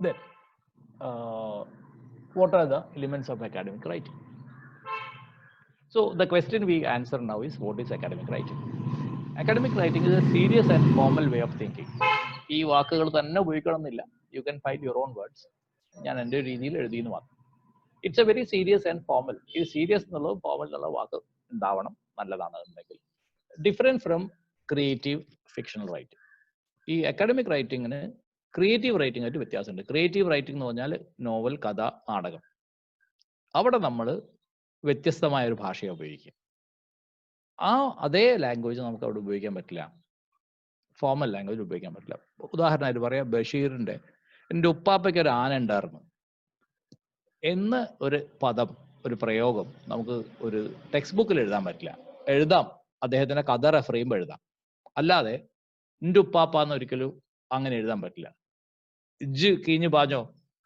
Then, what are the elements of academic writing? So the question we answer now is, what is academic writing? Academic writing is a serious and formal way of thinking. ഈ വാക്കുകൾ തന്നെ ഉപയോഗിക്കണമെന്നില്ല. You can find your own words. ഞാൻ എൻ്റെ രീതിയിൽ എഴുതിയെന്ന് മാത്രം. It's A very serious and formal. ഈ serious എന്നുള്ളത് formal എന്നുള്ള വാക്ക് ഉണ്ടാവണം, നല്ലതാണ് എന്നുണ്ടെങ്കിൽ. Different from creative fictional writing. ഈ അക്കാഡമിക് റൈറ്റിങ്ങിന് ക്രിയേറ്റീവ് റൈറ്റിംഗ് ആയിട്ട് വ്യത്യാസമുണ്ട്. ക്രിയേറ്റീവ് റൈറ്റിംഗ് എന്ന് പറഞ്ഞാൽ നോവൽ, കഥ, നാടകം. അവിടെ നമ്മൾ വ്യത്യസ്തമായ ഒരു ഭാഷയാണ് ഉപയോഗിക്കുക. ആ അതേ ലാംഗ്വേജ് നമുക്ക് അവിടെ ഉപയോഗിക്കാൻ പറ്റില്ല, ഫോമൽ ലാംഗ്വേജ് ഉപയോഗിക്കാൻ പറ്റില്ല. ഉദാഹരണമായിട്ട് പറയാം, ബഷീറിൻ്റെ എൻ്റെ ഉപ്പാപ്പയ്ക്ക് ഒരു ആന ഉണ്ടായിരുന്നു എന്ന് ഒരു പദം, ഒരു പ്രയോഗം നമുക്ക് ഒരു ടെക്സ്റ്റ് ബുക്കിൽ എഴുതാൻ പറ്റില്ല. എഴുതാം, അദ്ദേഹത്തിൻ്റെ കഥ റെഫർ ചെയ്യുമ്പോൾ എഴുതാം. അല്ലാതെ എൻ്റെ ഉപ്പാപ്പ എന്ന് ഒരിക്കലും അങ്ങനെ എഴുതാൻ പറ്റില്ല. ഇജ്ജ് കീഞ്ഞു പാഞ്ഞോ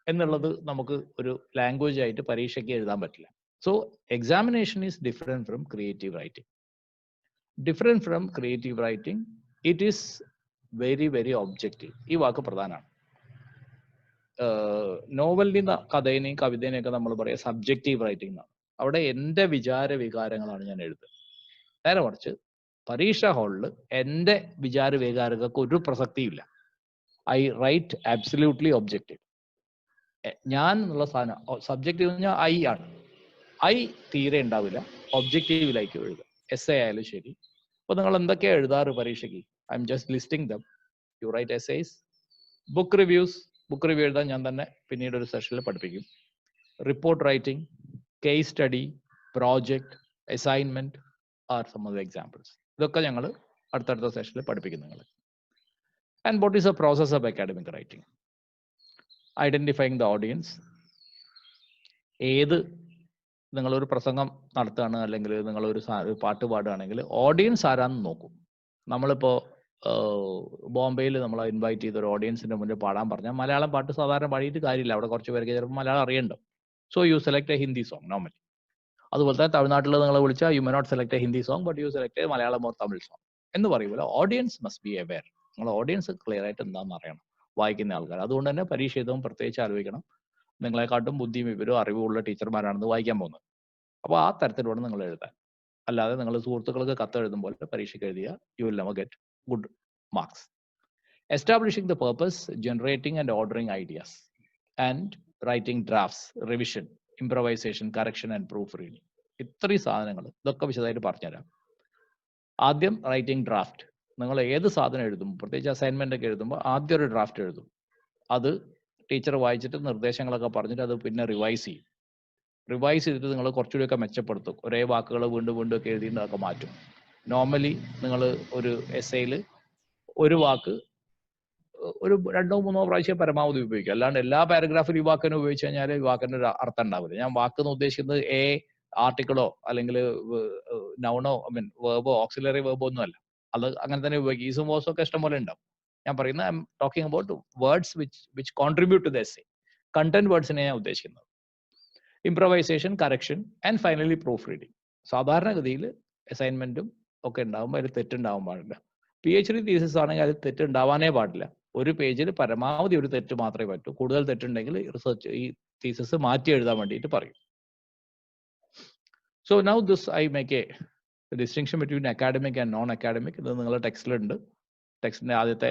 എന്നുള്ളത് നമുക്ക് ഒരു ലാംഗ്വേജ് ആയിട്ട് പരീക്ഷയ്ക്ക് എഴുതാൻ പറ്റില്ല. So examination is different from creative writing. Different from creative writing, it is very very objective. ഈ വാക്ക് പ്രധാനമാണ്. നോവലിനെയും കഥേനെയും കവിതേനെയൊക്കെ നമ്മൾ പറയുക സബ്ജക്റ്റീവ് റൈറ്റിംഗ് എന്നാണ്. അവിടെ എൻ്റെ വിചാര വികാരങ്ങളാണ് ഞാൻ എഴുതുന്നത്. നേരെ മറിച്ച് പരീക്ഷാ ഹാളിൽ എൻ്റെ വിചാര വികാരങ്ങൾക്ക് ഒരു പ്രസക്തിയില്ല. I write absolutely objective. ഞാൻ എന്നുള്ള സാധനം സബ്ജക്റ്റീവ് എന്ന് പറഞ്ഞാൽ ഐ ആണ്. ഐ തീരെ ഉണ്ടാവില്ല, ഒബ്ജക്റ്റീവിലേക്ക് എഴുതുക. എസ് എ ആയാലും ശരി. അപ്പോൾ നിങ്ങൾ എന്തൊക്കെയാണ് എഴുതാറ് പരീക്ഷയ്ക്ക്? I M just listing them. You write essays, book reviews. Book review എഴുതാൻ ഞാൻ തന്നെ പിന്നീട് ഒരു സെഷനിൽ പഠിപ്പിക്കും. Report writing, case study, project, assignment are some of the examples. ഇതൊക്കെ ഞങ്ങൾ അടുത്തടുത്ത സെഷനിൽ പഠിപ്പിക്കും നിങ്ങൾ. And what is a process of academic writing? Identifying the audience. ഏത് നിങ്ങളൊരു പ്രസംഗം നടത്തുകയാണ് അല്ലെങ്കിൽ നിങ്ങളൊരു പാട്ട് പാടുകയാണെങ്കിൽ ഓഡിയൻസ് ആരാന്ന് നോക്കും. നമ്മളിപ്പോൾ ബോംബെയിൽ നമ്മൾ ഇൻവൈറ്റ് ചെയ്ത ഒരു ഓഡിയൻസിൻ്റെ മുന്നിൽ പാടാൻ പറഞ്ഞാൽ മലയാളം പാട്ട് സാധാരണ പാടിയിട്ട് കാര്യമില്ല, അവിടെ കുറച്ച് പേർക്ക് ചിലപ്പോൾ മലയാളം അറിയണ്ടോ. So you select a Hindi song normally. അതുപോലെ തന്നെ തമിഴ്നാട്ടിൽ നിങ്ങൾ വിളിച്ചാൽ you may not select a Hindi song but you select a Malayalam or Tamil song എന്ന് പറയുമ്പോൾ ഓഡിയൻസ് മസ്റ്റ് ബി അവെയർ. നിങ്ങൾ ഓഡിയൻസ് ക്ലിയർ ആയിട്ട് എന്താണെന്ന് അറിയണം, വായിക്കുന്ന ആൾക്കാർ. അതുകൊണ്ട് തന്നെ പരീക്ഷ എഴുതുമ്പോൾ പ്രത്യേകിച്ച് ആലോചിക്കണം, നിങ്ങളെക്കാട്ടും ബുദ്ധിയും വിവരവും അറിവുള്ള ടീച്ചർമാരാണെന്ന് വായിക്കാൻ പോകുന്നത്. അപ്പോൾ ആ തരത്തിലൂടെ നിങ്ങൾ എഴുതാൻ. അല്ലാതെ നിങ്ങൾ സുഹൃത്തുക്കൾക്ക് കത്ത് എഴുതുമ്പോൾ പരീക്ഷയ്ക്ക് എഴുതിയ you will never get good marks. Establishing the purpose, generating and ordering ideas, and writing drafts, revision, improvisation, correction and proofreading. ഇത്രയും സാധനങ്ങൾ ഇതൊക്കെ വിശദമായിട്ട് പറഞ്ഞുതരാം. ആദ്യം റൈറ്റിംഗ് ഡ്രാഫ്റ്റ്. നിങ്ങൾ ഏത് സാധനം എഴുതുമ്പോൾ, പ്രത്യേകിച്ച് അസൈൻമെന്റ് ഒക്കെ എഴുതുമ്പോൾ ആദ്യം ഒരു ഡ്രാഫ്റ്റ് എഴുതും. അത് ടീച്ചർ വായിച്ചിട്ട് നിർദ്ദേശങ്ങളൊക്കെ പറഞ്ഞിട്ട് അത് പിന്നെ റിവൈസ് ചെയ്യും. റിവൈസ് ചെയ്തിട്ട് നിങ്ങൾ കുറച്ചുകൂടിയൊക്കെ മെച്ചപ്പെടുത്തും. ഒരേ വാക്കുകൾ വീണ്ടും വീണ്ടും ഒക്കെ എഴുതിയിട്ടൊക്കെ മാറ്റും. നോർമലി നിങ്ങൾ ഒരു എസ്സേയിൽ ഒരു വാക്ക് ഒരു 2-3 പ്രാവശ്യം പരമാവധി ഉപയോഗിക്കുക. അല്ലാണ്ട് എല്ലാ പാരഗ്രാഫിലും ഈ വാക്കിനെ ഉപയോഗിച്ച് കഴിഞ്ഞാൽ ഈ വാക്കിന് ഒരു അർത്ഥം ഉണ്ടാവില്ല. ഞാൻ വാക്കെന്ന് ഉദ്ദേശിക്കുന്നത് ആർട്ടിക്കിളോ അല്ലെങ്കിൽ നൗണോ വേർബോ ഓക്സിലറി വേർബോ ഒന്നും അല്ല. അത് അങ്ങനെ തന്നെ ഉപയോഗിക്കും. ഈസും വോസും ഒക്കെ ഇഷ്ടം പോലെ ഉണ്ടാവും. ഞാൻ പറയുന്നത് I am talking about words which contribute to the essay. Content വേർഡ്സിനെ ഞാൻ ഉദ്ദേശിക്കുന്നത്. Improvisation, correction and finally proof reading. സാധാരണഗതിയിൽ അസൈൻമെന്റും ഒക്കെ ഉണ്ടാകുമ്പോൾ അതിൽ തെറ്റുണ്ടാവാൻ പാടില്ല. PhD തീസിസ് ആണെങ്കിൽ അതിൽ തെറ്റുണ്ടാവാനേ പാടില്ല. ഒരു പേജിൽ പരമാവധി ഒരു തെറ്റ് മാത്രമേ പറ്റൂ. കൂടുതൽ തെറ്റുണ്ടെങ്കിൽ റിസർച്ച് ഈ തീസിസ് മാറ്റി എഴുതാൻ വേണ്ടിയിട്ട് പറയും. So now this I make A distinction between academic and non academic. ഇത് നിങ്ങളുടെ ടെക്സ്റ്റിലുണ്ട്. ടെക്സ്റ്റിന്റെ ആദ്യത്തെ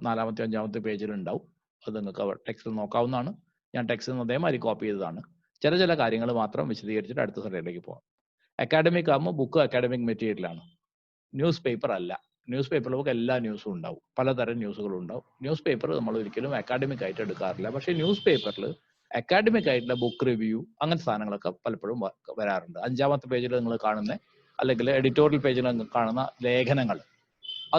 4-ാമത്തെ 5-ാമത്തെ പേജിലുണ്ടാവും. അത് നിങ്ങൾക്ക് ടെക്സ്റ്റിൽ നോക്കാവുന്നതാണ്. ഞാൻ ടെക്സ്റ്റിൽ അതേമാതിരി കോപ്പി ചെയ്തതാണ്. ചില കാര്യങ്ങൾ മാത്രം വിശദീകരിച്ചിട്ട് അടുത്ത സ്ലൈഡിലേക്ക് പോകാം. അക്കാഡമിക് ആകുമ്പോൾ ബുക്ക് അക്കാഡമിക് മെറ്റീരിയലാണ്, ന്യൂസ് പേപ്പർ അല്ല. ന്യൂസ് പേപ്പറിൽ നമുക്ക് എല്ലാ ന്യൂസും ഉണ്ടാവും, പലതരം ന്യൂസുകളും ഉണ്ടാവും. ന്യൂസ് പേപ്പർ നമ്മൾ ഒരിക്കലും അക്കാഡമിക് ആയിട്ട് എടുക്കാറില്ല. പക്ഷേ ന്യൂസ് പേപ്പറിൽ അക്കാഡമിക് ആയിട്ടുള്ള ബുക്ക് റിവ്യൂ അങ്ങനത്തെ സാധനങ്ങളൊക്കെ പലപ്പോഴും വരാറുണ്ട്. 5-ാമത്തെ പേജിൽ നിങ്ങൾ കാണുന്ന അല്ലെങ്കിൽ എഡിറ്റോറിയൽ പേജിൽ കാണുന്ന ലേഖനങ്ങൾ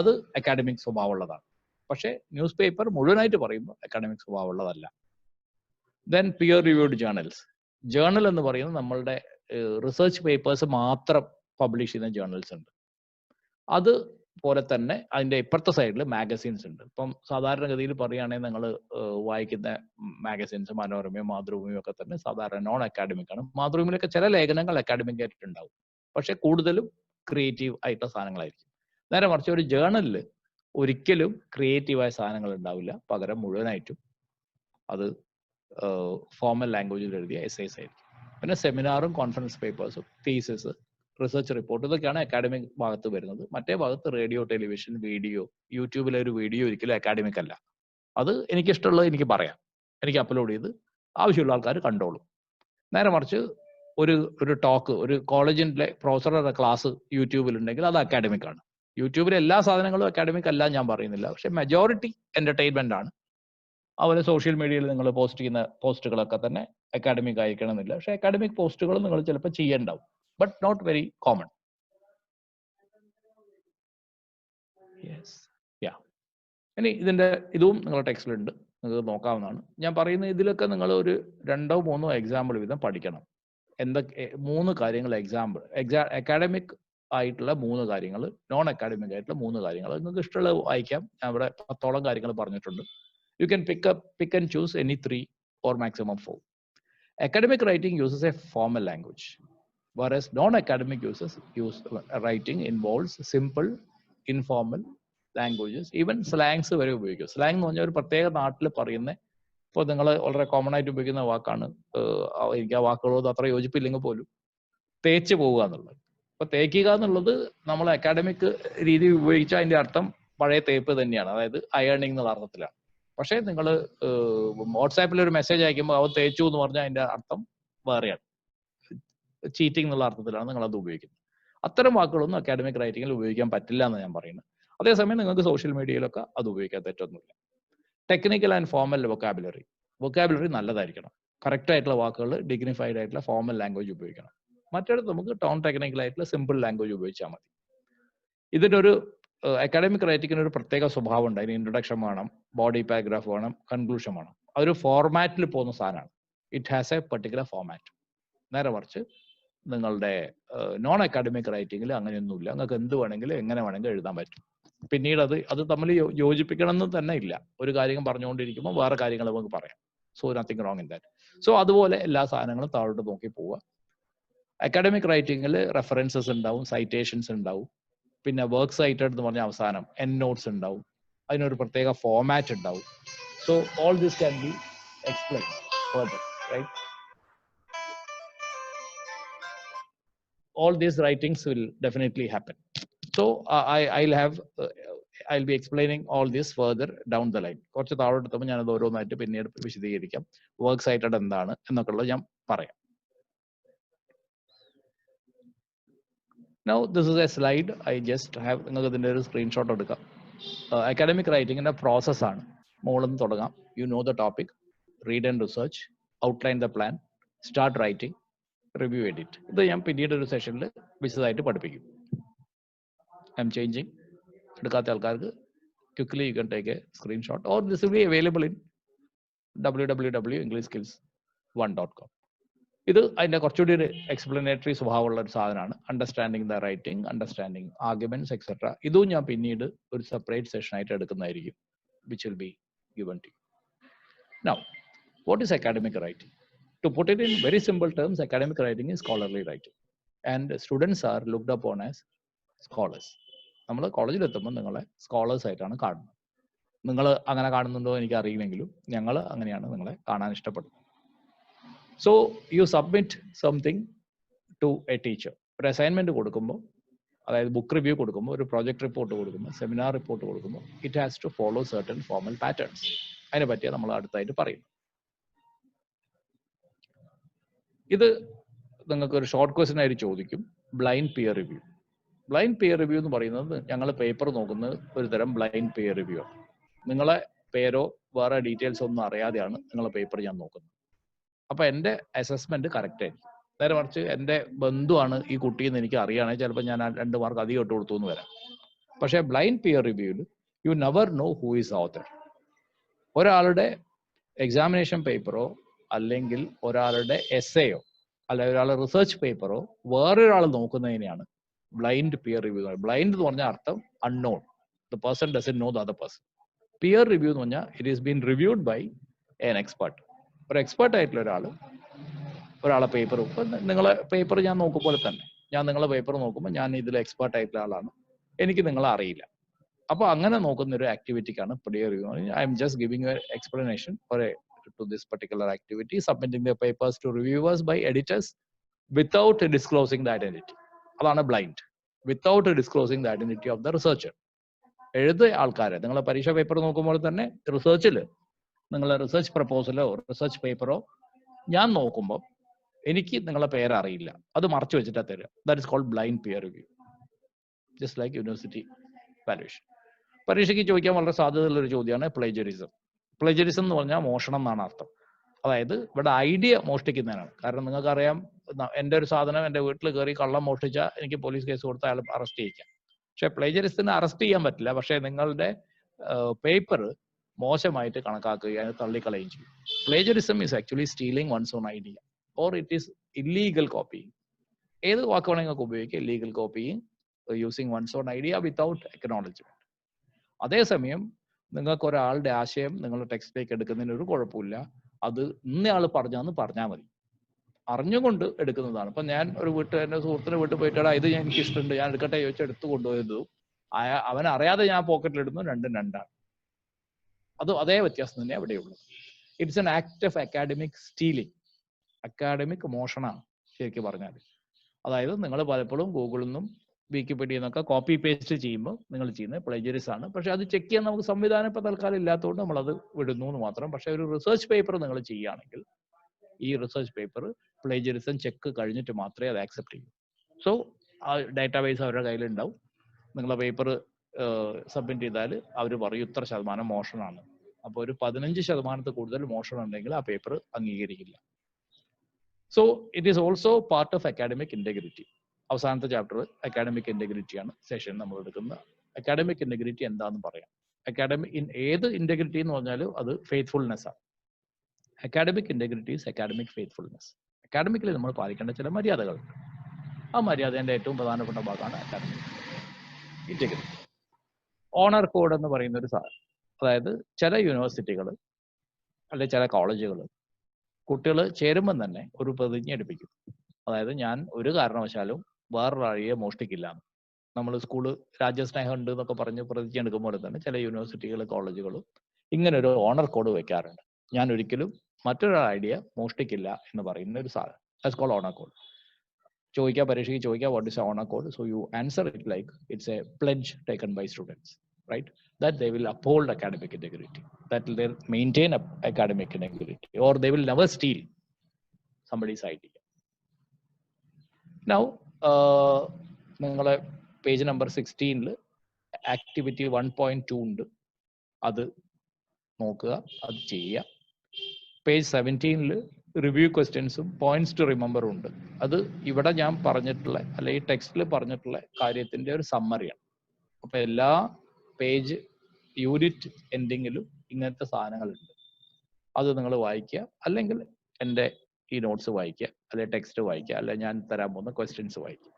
അത് അക്കാഡമിക് സ്വഭാവമുള്ളതാണ്. പക്ഷേ ന്യൂസ് പേപ്പർ മുഴുവനായിട്ട് പറയുമ്പോൾ അക്കാഡമിക് സ്വഭാവമുള്ളതല്ല. Then peer reviewed journals. Journal എന്ന് പറയുന്നത് നമ്മളുടെ റിസർച്ച് പേപ്പേഴ്സ് മാത്രം പബ്ലിഷ് ചെയ്യുന്ന ജേർണൽസ് ഉണ്ട്. അതുപോലെ തന്നെ അതിൻ്റെ ഇപ്പുറത്തെ സൈഡിൽ മാഗസീൻസ് ഉണ്ട്. ഇപ്പം സാധാരണഗതിയിൽ പറയുകയാണെങ്കിൽ നിങ്ങൾ വായിക്കുന്ന മാഗസീൻസ് മനോരമയും മാതൃഭൂമിയും ഒക്കെ തന്നെ സാധാരണ നോൺ അക്കാഡമിക് ആണ്. മാതൃഭൂമിയിലൊക്കെ ചില ലേഖനങ്ങൾ അക്കാഡമിക് ആയിട്ടുണ്ടാവും, പക്ഷെ കൂടുതലും ക്രിയേറ്റീവ് ആയിട്ടുള്ള സാധനങ്ങളായിരിക്കും. നേരെ മറിച്ച് ഒരു ജേർണലിൽ ഒരിക്കലും ക്രിയേറ്റീവായ സാധനങ്ങൾ ഉണ്ടാവില്ല, പകരം മുഴുവനായിട്ടും അത് ഫോർമൽ ലാംഗ്വേജിൽ എഴുതിയ എസ്സേസ് ആയിരിക്കും. പിന്നെ സെമിനാറും കോൺഫറൻസ് പേപ്പേഴ്സും തീസിസ് റിസർച്ച് റിപ്പോർട്ട് ഇതൊക്കെയാണ് അക്കാഡമിക് ഭാഗത്ത് വരുന്നത്. മറ്റേ ഭാഗത്ത് റേഡിയോ, ടെലിവിഷൻ, വീഡിയോ, യൂട്യൂബിലെ ഒരു വീഡിയോ ഒരിക്കലും അക്കാഡമിക് അല്ല. അത് എനിക്കിഷ്ടമുള്ളത് എനിക്ക് പറയാം, എനിക്ക് അപ്ലോഡ് ചെയ്ത് ആവശ്യമുള്ള ആൾക്കാർ കണ്ടോളും. നേരെ മറിച്ച് ഒരു ടോക്ക്, ഒരു കോളേജിൻ്റെ പ്രൊഫസറുടെ ക്ലാസ് യൂട്യൂബിലുണ്ടെങ്കിൽ അത് അക്കാഡമിക് ആണ്. യൂട്യൂബിലെ എല്ലാ സാധനങ്ങളും അക്കാഡമിക് അല്ല ഞാൻ പറയുന്നില്ല, പക്ഷെ മെജോറിറ്റി എന്റർടൈൻമെന്റ് ആണ്. അതുപോലെ സോഷ്യൽ മീഡിയയിൽ നിങ്ങൾ പോസ്റ്റ് ചെയ്യുന്ന പോസ്റ്റുകളൊക്കെ തന്നെ അക്കാഡമിക് ആയിരിക്കണം എന്നില്ല, പക്ഷെ അക്കാഡമിക് പോസ്റ്റുകൾ നിങ്ങൾ ചിലപ്പോൾ ചെയ്യേണ്ടാവും, but not very common. Yes, yeah. ഇനി ഇതും നിങ്ങളുടെ ടെക്സ്റ്റിലുണ്ട്, നിങ്ങൾക്ക് നോക്കാവുന്നതാണ്. ഞാൻ പറയുന്ന ഇതിലൊക്കെ നിങ്ങൾ ഒരു 2-3 എക്സാമ്പിൾ വീതം പഠിക്കണം. എന്തൊക്കെ 3 കാര്യങ്ങൾ അക്കാഡമിക് ആയിട്ടുള്ള 3 കാര്യങ്ങൾ, നോൺ അക്കാഡമിക് ആയിട്ടുള്ള 3 കാര്യങ്ങൾ. നിങ്ങൾക്ക് ഇഷ്ടമുള്ള വായിക്കാം. ഞാൻ ഇവിടെ 10ഓളം കാര്യങ്ങൾ പറഞ്ഞിട്ടുണ്ട്. You can pick and choose any 3 or maximum 4. Academic writing uses a formal language, whereas non-academic writing involves simple, informal languages, even slangs വരെ ഉപയോഗിക്കും. സ്ലാങ് എന്ന് പറഞ്ഞാൽ ഒരു പ്രത്യേക നാട്ടിൽ പറയുന്ന, ഇപ്പോൾ നിങ്ങൾ വളരെ കോമൺ ആയിട്ട് ഉപയോഗിക്കുന്ന വാക്കാണ്, എനിക്ക് ആ വാക്കുകളോട് അത്ര യോജിപ്പില്ലെങ്കിൽ പോലും, തേച്ച് പോവുക എന്നുള്ളത്. അപ്പൊ തേക്കുക എന്നുള്ളത് നമ്മൾ അക്കാഡമിക് രീതി ഉപയോഗിച്ച അതിന്റെ അർത്ഥം പഴയ തേപ്പ് തന്നെയാണ്, അതായത് അയേണിംഗ് എന്നുള്ള അർത്ഥത്തിലാണ്. പക്ഷേ നിങ്ങൾ വാട്സാപ്പിൽ ഒരു മെസ്സേജ് അയക്കുമ്പോൾ അവ തേച്ചു എന്ന് പറഞ്ഞാൽ അതിന്റെ അർത്ഥം വേറെയാണ്, ചീറ്റിംഗ് എന്നുള്ള അർത്ഥത്തിലാണ് നിങ്ങൾ അത് ഉപയോഗിക്കുന്നത്. അത്തരം വാക്കുകളൊന്നും അക്കാഡമിക് റൈറ്റിംഗിൽ ഉപയോഗിക്കാൻ പറ്റില്ല എന്ന് ഞാൻ പറയുന്നത്. അതേസമയം നിങ്ങൾക്ക് സോഷ്യൽ മീഡിയയിലൊക്കെ അത് ഉപയോഗിക്കാൻ തെറ്റൊന്നുമില്ല. ടെക്നിക്കൽ ആൻഡ് ഫോർമൽ വൊക്കാബുലറി നല്ലതായിരിക്കണം. കറക്റ്റ് ആയിട്ടുള്ള വാക്കുകൾ, ഡിഗ്നിഫൈഡ് ആയിട്ടുള്ള ഫോർമൽ ലാംഗ്വേജ് ഉപയോഗിക്കണം. മറ്റൊരു നമുക്ക് ടോൺ ടെക്നിക്കൽ ആയിട്ടുള്ള സിമ്പിൾ ലാംഗ്വേജ് ഉപയോഗിച്ചാൽ മതി. ഇതിൻ്റെ ഒരു അക്കാഡമിക് റൈറ്റിങ്ങിന് ഒരു പ്രത്യേക സ്വഭാവം ഉണ്ട്. അതിന് ഇൻട്രൊഡക്ഷൻ വേണം, ബോഡി പാരഗ്രാഫ് വേണം, കൺക്ലൂഷൻ വേണം. അതൊരു ഫോർമാറ്റിൽ പോകുന്ന സാധനമാണ്. It has A particular format. നേരെ മറിച്ച് നിങ്ങളുടെ നോൺ അക്കാഡമിക് റൈറ്റിങ്ങിൽ അങ്ങനെയൊന്നുമില്ല. നിങ്ങൾക്ക് എന്ത് വേണമെങ്കിലും എങ്ങനെ വേണമെങ്കിലും എഴുതാൻ പറ്റും. പിന്നീട് അത് തമ്മിൽ യോജിപ്പിക്കണം എന്ന് തന്നെ ഇല്ല. ഒരു കാര്യം പറഞ്ഞുകൊണ്ടിരിക്കുമ്പോൾ വേറെ കാര്യങ്ങൾ നമുക്ക് പറയാം. So nothing wrong in that. So അതുപോലെ എല്ലാ സാധനങ്ങളും താഴോട്ട് നോക്കി പോവുക. അക്കാഡമിക് റൈറ്റിങ്ങിൽ റെഫറൻസസ് ഉണ്ടാവും, സൈറ്റേഷൻസ് ഉണ്ടാവും, പിന്നെ വർക്ക് സൈറ്റഡ് എന്ന് പറഞ്ഞ അവസാനം എൻഡ് നോട്ട്സ് ഉണ്ടാവും, അതിനൊരു പ്രത്യേക ഫോർമാറ്റ് ഉണ്ടാവും. So all this can be explain further, right? All these writings will definitely happen. So I'll be explaining all this further down the line. കുറച്ച് താഴോട്ട് എത്തുമ്പോൾ ഞാനത് ഓരോന്നായിട്ട് പിന്നീട് വിശദീകരിക്കാം. വർക്ക് സൈറ്റഡ് എന്താണ് എന്നൊക്കെ ഉള്ളത് ഞാൻ പറയാം. Now this is a slide I just have. നിങ്ങൾക്ക് ഇതിൻ്റെ ഒരു സ്ക്രീൻഷോട്ട് എടുക്കാം. അക്കാഡമിക് റൈറ്റിങ്ങിൻ്റെ പ്രോസസ്സാണ്. മുകളിൽ നിന്ന് തുടങ്ങാം. You know the topic, read and research, outline the plan, start writing, review edit. ഇത് ഞാൻ പിന്നീട് ഒരു സെഷനിൽ വിശദമായിട്ട് പഠിപ്പിക്കും. I'm changing. എടുക്കാത്ത ആൾക്കാർക്ക് quickly you can take a screenshot or this will be available in www.englishskills1.com. ഇത് അതിൻ്റെ കുറച്ചുകൂടി ഒരു എക്സ്പ്ലനേറ്ററി സ്വഭാവമുള്ള ഒരു സാധനമാണ്. Understanding the writing, understanding arguments etcetera. ഇതും ഞാൻ പിന്നീട് ഒരു സെപ്പറേറ്റ് സെഷനായിട്ട് എടുക്കുന്നതായിരിക്കും, which will be given to U. Now what is academic writing? To put it in very simple terms, academic writing is scholarly writing, and students are looked upon as scholars. നമ്മൾ കോളേജിൽ എത്തുമ്പോൾ നിങ്ങളെ scholars ആയിട്ടാണ് കാണുന്നത്. നിങ്ങൾ അങ്ങനെ കാണുന്നുണ്ടോ എനിക്ക് അറിയില്ലെങ്കിലും ഞങ്ങൾ അങ്ങനെയാണ് നിങ്ങളെ കാണാൻ ഇഷ്ടപ്പെടുന്നത്. So you submit something to a teacher. ഒരു അസൈൻമെന്റ് കൊടുക്കുമ്പോൾ, അതായത് ബുക്ക് റിവ്യൂ കൊടുക്കുമ്പോൾ, ഒരു പ്രോജക്ട് റിപ്പോർട്ട് കൊടുക്കുമ്പോൾ, സെമിനാർ റിപ്പോർട്ട് കൊടുക്കുമ്പോൾ, it has to follow certain formal patterns. അതിനെ പറ്റിയാണ് നമ്മൾ അടുത്തായിട്ട് പറയുന്നത്. ഇത് നിങ്ങൾക്ക് ഒരു ഷോർട്ട് ക്വസ്റ്റ്യൻ ആയിട്ട് ചോദിക്കും. Blind peer review. Blind peer review എന്ന് പറയുന്നത് ഞങ്ങൾ പേപ്പർ നോക്കുന്നത് ഒരു തരം ബ്ലൈൻഡ് പിയർ റിവ്യൂ ആണ്. നിങ്ങളെ പേരോ വേറെ ഡീറ്റെയിൽസ് ഒന്നും അറിയാതെയാണ് നിങ്ങളെ പേപ്പർ ഞാൻ നോക്കുന്നത്. അപ്പൊ എൻ്റെ അസസ്മെന്റ് കറക്റ്റ് ആയിരിക്കും. നേരെ മറിച്ച് എൻ്റെ ബന്ധുവാണ് ഈ കുട്ടിയെന്ന് എനിക്ക് അറിയുകയാണെങ്കിൽ ചിലപ്പോൾ ഞാൻ 2 മാർക്ക് അധികം ഇട്ട് കൊടുത്തു എന്ന് വരാം. പക്ഷേ ബ്ലൈൻഡ് പിയർ റിവ്യൂവിൽ you never know who is author. ഒരാളുടെ എക്സാമിനേഷൻ പേപ്പറോ അല്ലെങ്കിൽ ഒരാളുടെ എസ്സേയോ അല്ലെങ്കിൽ ഒരാളുടെ റിസർച്ച് പേപ്പറോ വേറൊരാൾ നോക്കുന്നതിനെയാണ് ബ്ലൈൻഡ് പിയർ റിവ്യൂ. ബ്ലൈൻഡ് എന്ന് പറഞ്ഞാൽ അർത്ഥം unknown, the person doesn't know the other person. Peer review എന്ന് പറഞ്ഞാൽ it is been reviewed by an expert. ഒരു എക്സ്പെർട്ട് ആയിട്ടുള്ള ഒരാളെ പേപ്പർ, ഇപ്പം നിങ്ങളെ പേപ്പർ ഞാൻ നോക്കുമ്പോൾ തന്നെ, ഞാൻ നിങ്ങളെ പേപ്പർ നോക്കുമ്പോൾ ഞാൻ ഇതിൽ എക്സ്പെർട്ട് ആയിട്ടുള്ള ആളാണ്, എനിക്ക് നിങ്ങളെ അറിയില്ല. അപ്പോൾ അങ്ങനെ നോക്കുന്ന ഒരു ആക്ടിവിറ്റിക്കാണ് peer review. I M just giving an explanation or a to this particular activity, submitting the papers to reviewers by editors without disclosing the identity. അതാണ് blind, without disclosing the identity of the researcher. എഴുതിയ ആൾക്കാരെ നിങ്ങളെ പരീക്ഷ paper നോക്കുമ്പോൾ തന്നെ റിസർച്ചിൽ നിങ്ങളെ research പ്രപ്പോസലോ research പേപ്പറോ ഞാൻ നോക്കുമ്പോൾ എനിക്ക് നിങ്ങളെ പേര് അറിയില്ല, അത് മറച്ചു വെച്ചിട്ടാ തരിക. That is called blind peer review, just like university valuation. പരീക്ഷയ്ക്ക് ചോദിക്കാൻ വളരെ സാധ്യതയുള്ള ഒരു ചോദ്യമാണ് പ്ലേജറിസം. പ്ലേജറിസം എന്ന് പറഞ്ഞാൽ മോഷണം എന്നാണ് അർത്ഥം. അതായത് ഇവിടെ ഐഡിയ മോഷ്ടിക്കുന്നതിനാണ്. കാരണം നിങ്ങൾക്കറിയാം, എൻ്റെ ഒരു സാധനം എൻ്റെ വീട്ടിൽ കയറി കള്ളം മോഷ്ടിച്ചാൽ എനിക്ക് പോലീസ് കേസ് കൊടുത്ത് അയാൾ അറസ്റ്റ് ചെയ്യിക്കാം. പക്ഷെ പ്ലേജറിസത്തിന് അറസ്റ്റ് ചെയ്യാൻ പറ്റില്ല. പക്ഷെ നിങ്ങളുടെ പേപ്പർ മോശമായിട്ട് കണക്കാക്കുകയും അത് തള്ളിക്കളയും ചെയ്യും. Plagiarism is actually stealing one's own idea or it is illegal copying. ഏത് വാക്ക് വേണമെങ്കിൽ നിങ്ങൾക്ക് ഉപയോഗിക്കാം. Illegal copying, using one's own idea without acknowledgement. അതേസമയം നിങ്ങൾക്ക് ഒരാളുടെ ആശയം നിങ്ങളുടെ ടെക്സ്റ്റിലേക്ക് എടുക്കുന്നതിന് ഒരു കുഴപ്പമില്ല. അത് ഇന്നയാൾ പറഞ്ഞാന്ന് പറഞ്ഞാൽ മതി, അറിഞ്ഞുകൊണ്ട് എടുക്കുന്നതാണ്. ഇപ്പൊ ഞാൻ ഒരു എൻ്റെ സുഹൃത്തിന്റെ വീട്ടിൽ പോയിട്ടാ ഇത് എനിക്ക് ഇഷ്ടമുണ്ട്, ഞാൻ എടുക്കട്ടെ ചോദിച്ചാൽ എടുത്തു കൊണ്ടുപോയതും അവൻ അറിയാതെ ഞാൻ പോക്കറ്റിലിടുന്നു, രണ്ടും രണ്ടാണ്. അത് അതേ വ്യത്യാസം തന്നെ അവിടെയുള്ളൂ. It's an act of academic stealing. Academic മോഷണമാണ് ശരിക്കും പറഞ്ഞാൽ. അതായത് നിങ്ങൾ പലപ്പോഴും ഗൂഗിളിൽ നിന്നും വിക്കിപീഡിയ എന്നൊക്കെ കോപ്പി പേസ്റ്റ് ചെയ്യുമ്പോൾ നിങ്ങൾ ചെയ്യുന്നത് പ്ലേജറിസം ആണ്. പക്ഷെ അത് ചെക്ക് ചെയ്യാൻ നമുക്ക് സംവിധാനം ഇപ്പൊ തൽക്കാലം ഇല്ലാത്തതുകൊണ്ട് നമ്മളത് വിടുന്നു എന്ന് മാത്രം. പക്ഷെ ഒരു റിസർച്ച് പേപ്പർ നിങ്ങൾ ചെയ്യുകയാണെങ്കിൽ ഈ റിസർച്ച് പേപ്പർ പ്ലേജറിസം ചെക്ക് കഴിഞ്ഞിട്ട് മാത്രമേ അത് ആക്സെപ്റ്റ് ചെയ്യൂ. സോ ആ ഡാറ്റാബേസ് അവരുടെ കയ്യിലുണ്ടാവും. നിങ്ങളെ പേപ്പർ സബ്മിറ്റ് ചെയ്താൽ അവർ പറയും ഇത്ര ശതമാനം മോഷണമാണ്. അപ്പോൾ ഒരു 15% കൂടുതൽ മോഷണം ഉണ്ടെങ്കിൽ ആ പേപ്പർ അംഗീകരിക്കില്ല. So it is also part of academic integrity. അവസാനത്തെ ചാപ്റ്റർ അക്കാഡമിക് ഇന്റഗ്രിറ്റിയാണ് സെഷൻ നമ്മൾ എടുക്കുന്നത്. അക്കാഡമിക് ഇന്റഗ്രിറ്റി എന്താണെന്ന് പറയാം. ഏത് ഇന്റഗ്രിറ്റി എന്ന് പറഞ്ഞാലും അത് ഫെയ്ത്ത്ഫുൾനെസ് ആണ്. Academic integrity is academic faithfulness. Academically നമ്മൾ പാലിക്കേണ്ട ചില മര്യാദകളുണ്ട്. ആ മര്യാദയുടെ ഏറ്റവും പ്രധാനപ്പെട്ട ഭാഗമാണ് അക്കാഡമിക് ഇന്റഗ്രിറ്റി. ഓണർ കോഡ് എന്ന് പറയുന്ന ഒരു സാധനം, അതായത് ചില യൂണിവേഴ്സിറ്റികൾ അല്ലെ ചില കോളേജുകൾ കുട്ടികൾ ചേരുമ്പം തന്നെ ഒരു പ്രതിജ്ഞ എടുപ്പിക്കും. അതായത് ഞാൻ ഒരു കാരണവശാലും വേറൊരാളിയെ മോഷ്ടിക്കില്ല. നമ്മൾ സ്കൂള് രാജ്യസ്നേഹം ഉണ്ട് എന്നൊക്കെ പറഞ്ഞ് പ്രതിജ്ഞ എടുക്കുമ്പോൾ തന്നെ ചില യൂണിവേഴ്സിറ്റികൾ കോളേജുകളും ഇങ്ങനെ ഒരു ഓണർ കോഡ് വെക്കാറുണ്ട്. ഞാൻ ഒരിക്കലും മറ്റൊരാൾ ഐഡിയ മോഷ്ടിക്കില്ല എന്ന് പറയുന്ന ഒരു സാധനം. That's called honour code. ചോദിക്കുക, പരീക്ഷയ്ക്ക് ചോദിക്കുക what is honour code. So you answer it like it's a pledge taken by students, right? That they will uphold academic integrity, that they maintain academic integrity, or they will never steal somebody's idea. Now നിങ്ങളെ page number 16 activity 1.2 ഉണ്ട്, അത് നോക്കുക, അത് ചെയ്യുക. Page 17 review ക്വസ്റ്റ്യൻസും points to remember ഉണ്ട്. അത് ഇവിടെ ഞാൻ പറഞ്ഞിട്ടുള്ള അല്ലെ ഈ ടെക്സ്റ്റിൽ പറഞ്ഞിട്ടുള്ള കാര്യത്തിന്റെ ഒരു സമ്മറിയാണ്. അപ്പൊ എല്ലാ പേജ് യൂണിറ്റ് എൻഡിങ്ങിലും ഇങ്ങനത്തെ സാധനങ്ങളുണ്ട്. അത് നിങ്ങൾ വായിക്കുക, അല്ലെങ്കിൽ എൻ്റെ ഈ നോട്ട്സ് വായിക്കുക, അല്ലെ ടെക്സ്റ്റ് വായിക്കുക, അല്ലെ ഞാൻ തരാൻ പോകുന്ന ക്വസ്റ്റ്യൻസ് വായിക്കുക.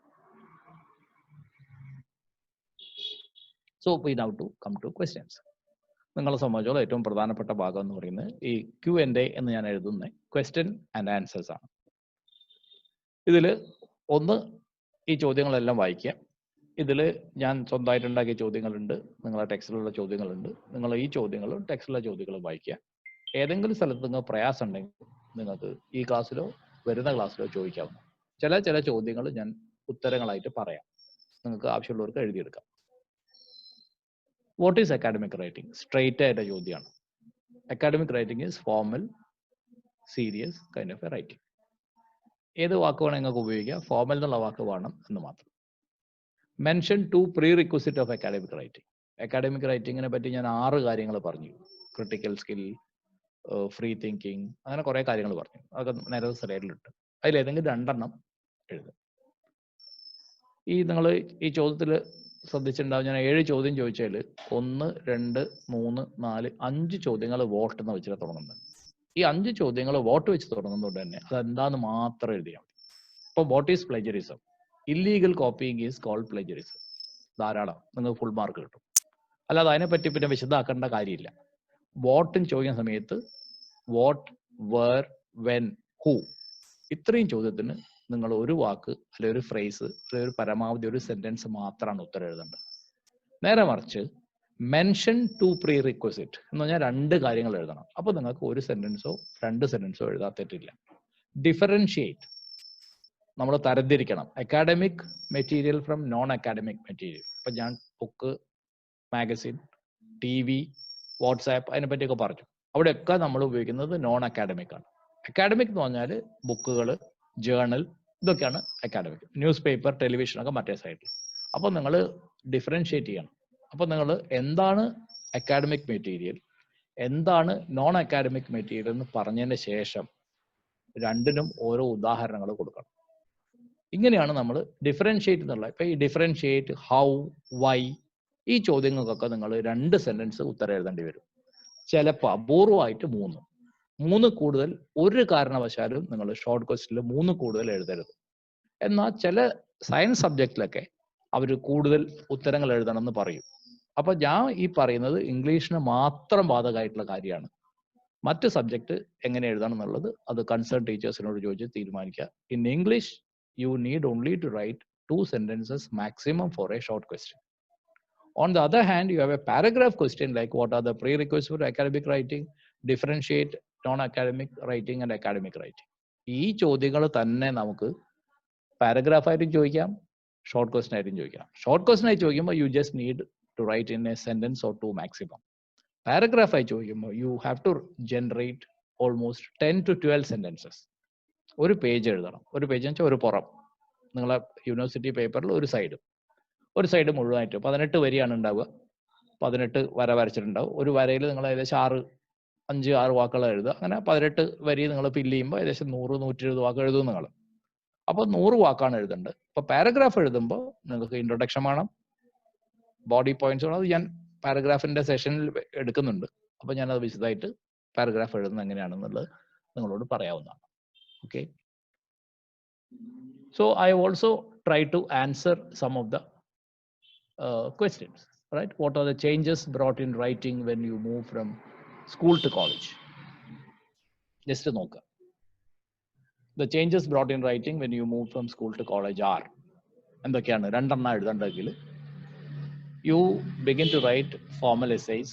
So we now to come to questions. നിങ്ങളെ സംബന്ധിച്ചോളം ഏറ്റവും പ്രധാനപ്പെട്ട ഭാഗം എന്ന് പറയുന്നത് ഈ Q&A എന്ന് ഞാൻ എഴുതുന്ന ക്വസ്റ്റ്യൻ ആൻഡ് ആൻസേഴ്സ് ആണ്. ഇതിൽ ഒന്ന് ഈ ചോദ്യങ്ങളെല്ലാം വായിക്കുക. ഇതിൽ ഞാൻ സ്വന്തമായിട്ട് ഉണ്ടാക്കിയ ചോദ്യങ്ങളുണ്ട്, നിങ്ങളെ ടെക്സ്റ്റിലുള്ള ചോദ്യങ്ങളുണ്ട്. നിങ്ങൾ ഈ ചോദ്യങ്ങളും ടെക്സ്റ്റിലുള്ള ചോദ്യങ്ങളും വായിക്കുക. ഏതെങ്കിലും സ്ഥലത്ത് നിങ്ങൾ പ്രയാസം ഉണ്ടെങ്കിൽ നിങ്ങൾക്ക് ഈ ക്ലാസ്സിലോ വരുന്ന ക്ലാസ്സിലോ ചോദിക്കാവുന്ന ചില ചോദ്യങ്ങൾ ഞാൻ ഉത്തരങ്ങളായിട്ട് പറയാം, നിങ്ങൾക്ക് ആവശ്യമുള്ളവർക്ക് എഴുതിയെടുക്കാം. What is academic writing? Straight ആയിട്ട് ചോദ്യമാണ്. Academic writing is formal, serious kind of a writing. ഏത് വാക്ക് വേണം നിങ്ങൾക്ക് ഉപയോഗിക്കാം, ഫോർമൽ എന്നുള്ള വാക്ക് വേണം എന്ന് മാത്രം. Mention 2 prerequisite of academic writing. Academic റൈറ്റിങ്ങിനെ പറ്റി ഞാൻ 6 കാര്യങ്ങൾ പറഞ്ഞു. ക്രിട്ടിക്കൽ സ്കിൽ, ഫ്രീ തിങ്കിങ്, അങ്ങനെ കുറെ കാര്യങ്ങൾ പറഞ്ഞു. അതൊക്കെ നേരത്തെ സ്ലൈഡിലിട്ട് അതിലേതെങ്കിലും 2 എഴുതും. ഈ നിങ്ങൾ ഈ ചോദ്യത്തിൽ ശ്രദ്ധിച്ചിട്ടുണ്ടാവും, ഞാൻ 7 ചോദ്യം ചോദിച്ചാൽ 1, 2, 3, 4, 5 ചോദ്യങ്ങൾ വോട്ട് എന്ന് വെച്ചിട്ട് തുടങ്ങുന്നത്. ഈ 5 ചോദ്യങ്ങൾ വോട്ട് വെച്ച് തുടങ്ങുന്നതുകൊണ്ട് തന്നെ അതെന്താന്ന് മാത്രം എഴുതിയാൽ മതി. ഇപ്പോൾ what is plagiarism? Illegal copying is called plagiarism. ധാരാളം, നിങ്ങൾക്ക് ഫുൾ മാർക്ക് കിട്ടും. അല്ലാതെ അതിനെപ്പറ്റി പിന്നെ വിശദമാക്കേണ്ട കാര്യമില്ല. വോട്ടും ചോദിക്കുന്ന സമയത്ത് വാട്ട്, വേർ, വെൻ, ഹൂ, ഇത്രയും ചോദ്യത്തിന് നിങ്ങൾ ഒരു വാക്ക് അല്ലെ ഒരു ഫ്രേസ് അല്ലെ ഒരു പരമാവധി ഒരു സെന്റൻസ് മാത്രമാണ് ഉത്തരം എഴുതേണ്ടത്. നേരെ മറിച്ച് മെൻഷൻ ടു പ്രീ റിക്വസിറ്റ് എന്ന് പറഞ്ഞാൽ രണ്ട് കാര്യങ്ങൾ എഴുതണം. അപ്പോൾ നിങ്ങൾക്ക് ഒരു സെന്റൻസോ രണ്ട് സെന്റൻസോ എഴുതാത്തിട്ടില്ല. ഡിഫറൻഷിയേറ്റ്, നമ്മൾ തരംതിരിക്കണം academic material from non academic material. ഇപ്പം ഞാൻ book, magazine, T V, WhatsApp അതിനെ പറ്റിയൊക്കെ പറഞ്ഞു. അവിടെയൊക്കെ നമ്മൾ ഉപയോഗിക്കുന്നത് നോൺ അക്കാഡമിക് ആണ്. അക്കാഡമിക് എന്ന് പറഞ്ഞാൽ ബുക്കുകൾ, ജേർണൽ, ഇതൊക്കെയാണ് അക്കാഡമിക്. ന്യൂസ് പേപ്പർ, ടെലിവിഷനൊക്കെ മറ്റേ സൈഡിൽ. അപ്പോൾ നിങ്ങൾ ഡിഫറൻഷിയേറ്റ് ചെയ്യണം. അപ്പോൾ നിങ്ങൾ എന്താണ് അക്കാഡമിക് മെറ്റീരിയൽ, എന്താണ് നോൺ അക്കാഡമിക് മെറ്റീരിയൽ എന്ന് പറഞ്ഞതിന് ശേഷം രണ്ടിനും ഓരോ ഉദാഹരണങ്ങൾ കൊടുക്കണം. ഇങ്ങനെയാണ് നമ്മൾ ഡിഫറൻഷിയേറ്റ് എന്നുള്ളത്. ഇപ്പം ഈ ഡിഫറൻഷിയേറ്റ്, ഹൗ, വൈ, ഈ ചോദ്യങ്ങൾക്കൊക്കെ നിങ്ങൾ രണ്ട് സെന്റൻസ് ഉത്തരം എഴുതേണ്ടി വരും. ചിലപ്പോൾ അപൂർവമായിട്ട് മൂന്ന് കൂടുതൽ ഒരു കാരണവശാലും നിങ്ങൾ ഷോർട്ട് ക്വസ്റ്റ്യനിൽ 3 കൂടുതൽ എഴുതരുത്. എന്നാൽ ചില സയൻസ് സബ്ജക്റ്റിലൊക്കെ അവർ കൂടുതൽ ഉത്തരങ്ങൾ എഴുതണം എന്ന് പറയും. അപ്പൊ ഞാൻ ഈ പറയുന്നത് ഇംഗ്ലീഷിന് മാത്രം ബാധകമായിട്ടുള്ള കാര്യമാണ്. മറ്റ് സബ്ജക്ട് എങ്ങനെ എഴുതണം എന്നുള്ളത് അത് കൺസേൺ ടീച്ചേഴ്സിനോട് ചോദിച്ച് തീരുമാനിക്കുക. In English you need only to write 2 sentences maximum for a short question. On the other hand, you have a paragraph question like what are the prerequisites for academic writing, differentiate non-academic writing and academic writing. ഈ ചോദ്യങ്ങൾ തന്നെ നമുക്ക് paragraph ആയിട്ടും ചോദിക്കാം, short question ആയിട്ടും ചോദിക്കാം. Short question ആയി ചോദിക്കുമ്പോൾ you just need to write in a sentence or 2 maximum. Paragraph ആയി ചോദിക്കുമ്പോൾ you have to generate almost 10 to 12 sentences. ഒരു പേജ് എഴുതണം. ഒരു പേജ് എന്ന് വെച്ചാൽ ഒരു പുറം. നിങ്ങളെ യൂണിവേഴ്സിറ്റി പേപ്പറിൽ ഒരു സൈഡ് മുഴുവനായിട്ട് 18 വരിയാണ് ഉണ്ടാവുക. 18 വര വരച്ചിട്ടുണ്ടാവും. ഒരു വരയിൽ നിങ്ങൾ ഏകദേശം 5-6 വാക്കുകൾ എഴുതുക. അങ്ങനെ 18 വരി നിങ്ങൾ ഫില്ല് ചെയ്യുമ്പോൾ ഏകദേശം 100-120 വാക്ക് എഴുതും നിങ്ങൾ. അപ്പോൾ 100 വാക്കാണ് എഴുതേണ്ടത്. അപ്പോൾ പാരഗ്രാഫ് എഴുതുമ്പോൾ നിങ്ങൾക്ക് ഇൻട്രൊഡക്ഷൻ വേണം, ബോഡി പോയിന്റ്സ് വേണം. അത് ഞാൻ പാരഗ്രാഫിന്റെ സെഷനിൽ എടുക്കുന്നുണ്ട്. അപ്പോൾ ഞാനത് വിശദമായിട്ട് പാരഗ്രാഫ് എഴുതുന്നത് എങ്ങനെയാണെന്നുള്ളത് നിങ്ങളോട് പറയാവുന്നതാണ്. Okay. So I also try to answer some of the questions, right? What are the changes brought in writing when you move from school to college? Just to നോക്കുക. The changes brought in writing when you move from school to college are എന്തൊക്കെയാണ്? 2 എണ്ണം എഴുതണ്ടെങ്കിൽ you begin to write formal essays,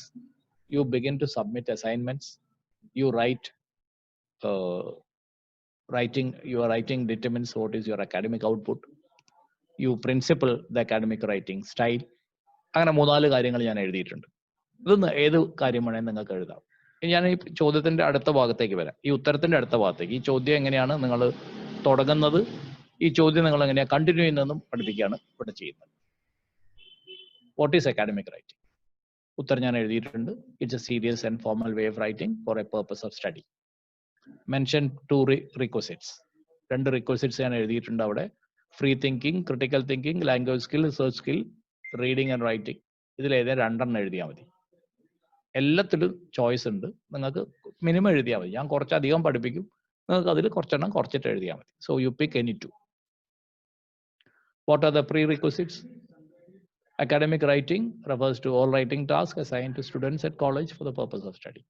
you begin to submit assignments, you write your writing determines what is your academic output, you principle the academic writing style. അങ്ങനെ 3-4 കാര്യങ്ങൾ ഞാൻ എഴുതിയിട്ടുണ്ട്. ഇതൊന്ന് ഏത് കാര്യം വേണമെങ്കിൽ നിങ്ങൾക്ക് എഴുതാം. ഞാൻ ഈ ചോദ്യത്തിന്റെ അടുത്ത ഭാഗത്തേക്ക് വരാം. ഈ ഉത്തരത്തിന്റെ അടുത്ത ഭാഗത്തേക്ക് ഈ ചോദ്യം എങ്ങനെയാണ് നിങ്ങൾ തുടങ്ങുന്നത്, ഈ ചോദ്യം നിങ്ങൾ എങ്ങനെയാണ് കണ്ടിന്യൂ ചെയ്യുന്നതെന്നും പഠിപ്പിക്കുകയാണ് ഇവിടെ ചെയ്യുന്നത്. What is academic writing? ഉത്തരം ഞാൻ എഴുതിയിട്ടുണ്ട്. It's a serious and formal way of writing for a purpose of study. Mention 2 requisites. 2 requisites ഞാൻ എഴുതിയിട്ടുണ്ട് അവിടെ. Free thinking, critical thinking, language skill, research skill, reading and writing. ഇതിലേതേ 2 എണ്ണം എഴുതിയാൽ മതി. എല്ലാത്തിലും ചോയ്സ് ഉണ്ട്. നിങ്ങൾക്ക് മിനിമം എഴുതിയാൽ മതി. ഞാൻ കുറച്ചധികം പഠിപ്പിക്കും, നിങ്ങൾക്ക് അതിൽ കുറച്ചെണ്ണം കുറച്ചിട്ട് എഴുതിയാൽ മതി. So you pick any 2. What are the pre requisites? Academic writing refers to all writing tasks assigned to students at college for the purpose of study.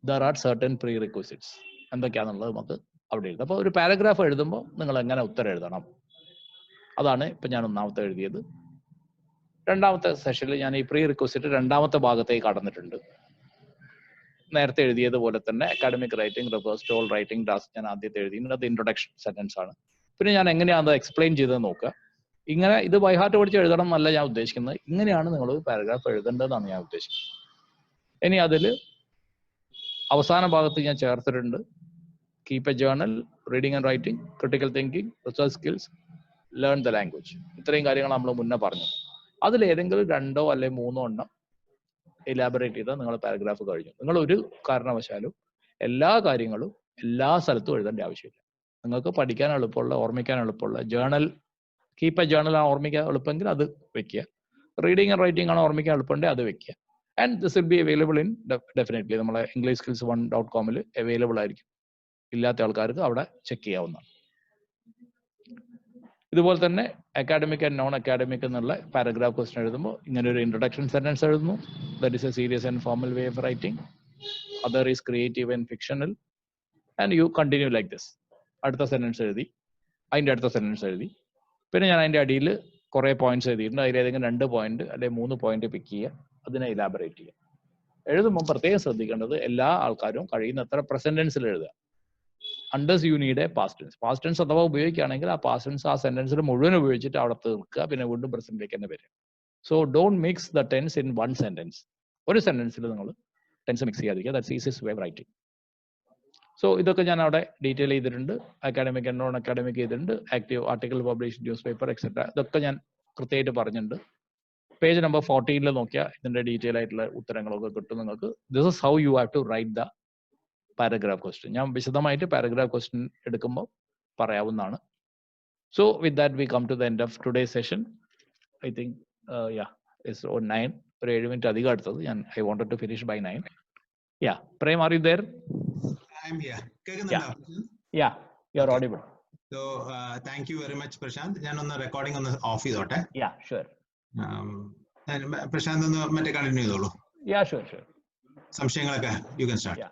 There are certain prerequisites. എന്തൊക്കെയാണെന്നുള്ളത് നമുക്ക് അവിടെ എഴുതാം. അപ്പോൾ ഒരു പാരഗ്രാഫ് എഴുതുമ്പോൾ നിങ്ങൾ എങ്ങനെ ഉത്തരം എഴുതണം, അതാണ് ഇപ്പം ഞാൻ ഒന്നാമത്തെ എഴുതിയത്. രണ്ടാമത്തെ സെഷനിൽ ഞാൻ ഈ പ്രീ റിക്വസിറ്റ് രണ്ടാമത്തെ ഭാഗത്തേക്ക് കടന്നിട്ടുണ്ട്. നേരത്തെ എഴുതിയതുപോലെ തന്നെ academic writing refers to all writing task ഞാൻ ആദ്യത്തെ എഴുതിയിട്ടുണ്ട്. അത് ഇൻട്രൊഡക്ഷൻ സെന്റൻസ് ആണ്. പിന്നെ ഞാൻ എങ്ങനെയാണ് അത് എക്സ്പ്ലെയിൻ ചെയ്തത് നോക്കുക. ഇങ്ങനെ ഇത് ബൈ ഹാർട്ട് പഠിച്ച് എഴുതണം എന്നല്ല ഞാൻ ഉദ്ദേശിക്കുന്നത്. ഇങ്ങനെയാണ് നിങ്ങൾ പാരഗ്രാഫ് എഴുതേണ്ടതെന്നാണ് ഞാൻ ഉദ്ദേശിക്കുന്നത്. ഇനി അതിൽ അവസാന ഭാഗത്ത് ഞാൻ ചേർത്തിട്ടുണ്ട് keep A journal, reading and writing, critical thinking, research skills, learn the language. ഇത്രയും കാര്യങ്ങൾ നമ്മൾ മുന്നേ പറഞ്ഞു. അതിൽ ഏതെങ്കിലും 2 അല്ലെങ്കിൽ 3 എണ്ണം ഇലാബറേറ്റ് ചെയ്താൽ നിങ്ങൾ പാരഗ്രാഫ് കഴിഞ്ഞു. നിങ്ങൾ ഒരു കാരണവശാലും എല്ലാ കാര്യങ്ങളും എല്ലാ സ്ഥലത്തും എഴുതേണ്ട ആവശ്യമില്ല. നിങ്ങൾക്ക് പഠിക്കാൻ എളുപ്പമുള്ള, ഓർമ്മിക്കാൻ എളുപ്പമുള്ള ജേർണൽ, കീപ്പ് എ ജേർണൽ ആണ് ഓർമ്മിക്കാൻ എളുപ്പമെങ്കിൽ അത് വെക്കുക. റീഡിങ് ആൻഡ് റൈറ്റിംഗ് ആണ് ഓർമ്മിക്കാൻ എളുപ്പമുണ്ടെങ്കിൽ അത് വെക്കുക. And this will be available in definitely നമ്മളെ englishskills1.com അവൈലബിൾ ആയിരിക്കും. ഇല്ലാത്ത ആൾക്കാർക്ക് അവിടെ ചെക്ക് ചെയ്യാവുന്നതാണ്. ഇതുപോലെ തന്നെ അക്കാഡമിക് ആൻഡ് നോൺ അക്കാഡമിക് എന്നുള്ള പാരഗ്രാഫ് ക്വസ്റ്റൻ എഴുതുമ്പോൾ ഇങ്ങനെ ഒരു ഇൻട്രൊഡക്ഷൻ സെന്റൻസ് എഴുതുന്നു. That is A serious and formal way of writing. Other is creative and fictional and you continue like this. അടുത്ത സെന്റൻസ് എഴുതി, അതിൻ്റെ അടുത്ത സെന്റൻസ് എഴുതി. പിന്നെ ഞാൻ അതിൻ്റെ അടിയിൽ കുറേ പോയിന്റ്സ് എഴുതിയിട്ടുണ്ട്. അതിലേതെങ്കിലും 2 പോയിന്റ് അല്ലെങ്കിൽ 3 പോയിന്റ് പിക്ക് ചെയ്യുക. അതിനെ ഇലാബറേറ്റ് ചെയ്യുക. എഴുതുമ്പോൾ പ്രത്യേകം ശ്രദ്ധിക്കേണ്ടത് എല്ലാ ആൾക്കാരും കഴിയുന്നത്ര പ്രസന്റ് ടെൻസിൽ എഴുതുക. Unless you need a past tense. Past tense അഥവാ ഉപയോഗിക്കുകയാണെങ്കിൽ ആ പാസ്റ്റ് ടെൻസ് ആ സെന്റൻസിൽ മുഴുവൻ ഉപയോഗിച്ചിട്ട് അവിടെ തീർക്കുക, പിന്നെ വീണ്ടും പ്രസന്റിലേക്ക് തന്നെ വരിക. So don't mix the tense in one sentence. ഒരു സെന്റൻസിൽ നിങ്ങൾ ടെൻസ് മിക്സ് ചെയ്യാതിരിക്കുക. That's easiest way of writing. So ഇതൊക്കെ ഞാൻ അവിടെ ഡീറ്റെയിൽ ചെയ്തിട്ടുണ്ട്. അക്കാഡമിക് ആൻഡ് നോൺ അക്കാഡമിക് ചെയ്തിട്ടുണ്ട്. Active article publish, newspaper etcetera, ഇതൊക്കെ ഞാൻ കൃത്യമായിട്ട് പറഞ്ഞിട്ടുണ്ട്. പേജ് നമ്പർ 14 നോക്കിയാൽ ഇതിന്റെ ഡീറ്റെയിൽ ആയിട്ടുള്ള ഉത്തരങ്ങളൊക്കെ കിട്ടും നിങ്ങൾക്ക്. This is how you have to write the paragraph question. ഞാൻ വിശദമായിട്ട് പാരഗ്രാഫ് ക്വസ്റ്റ്യൻ എടുക്കുമ്പോൾ പറയാവുന്നതാണ്. So with that we come to the end of today session. I think it's 9, ഒരു 7 മിനിറ്റ് അധികം എടുത്തത്. I wanted to finish by 9. Prem, are you there? I am here. You are audible. So thank you very much, Prashant. ഞാൻ ഒന്ന് recording ഒന്ന് of ചെയ്തോട്ടെ. Sure. Prashant ഒന്ന് മറ്റേ continue ചെയ്തോളൂ. Sure. സംശയങ്ങളൊക്കെ you can start.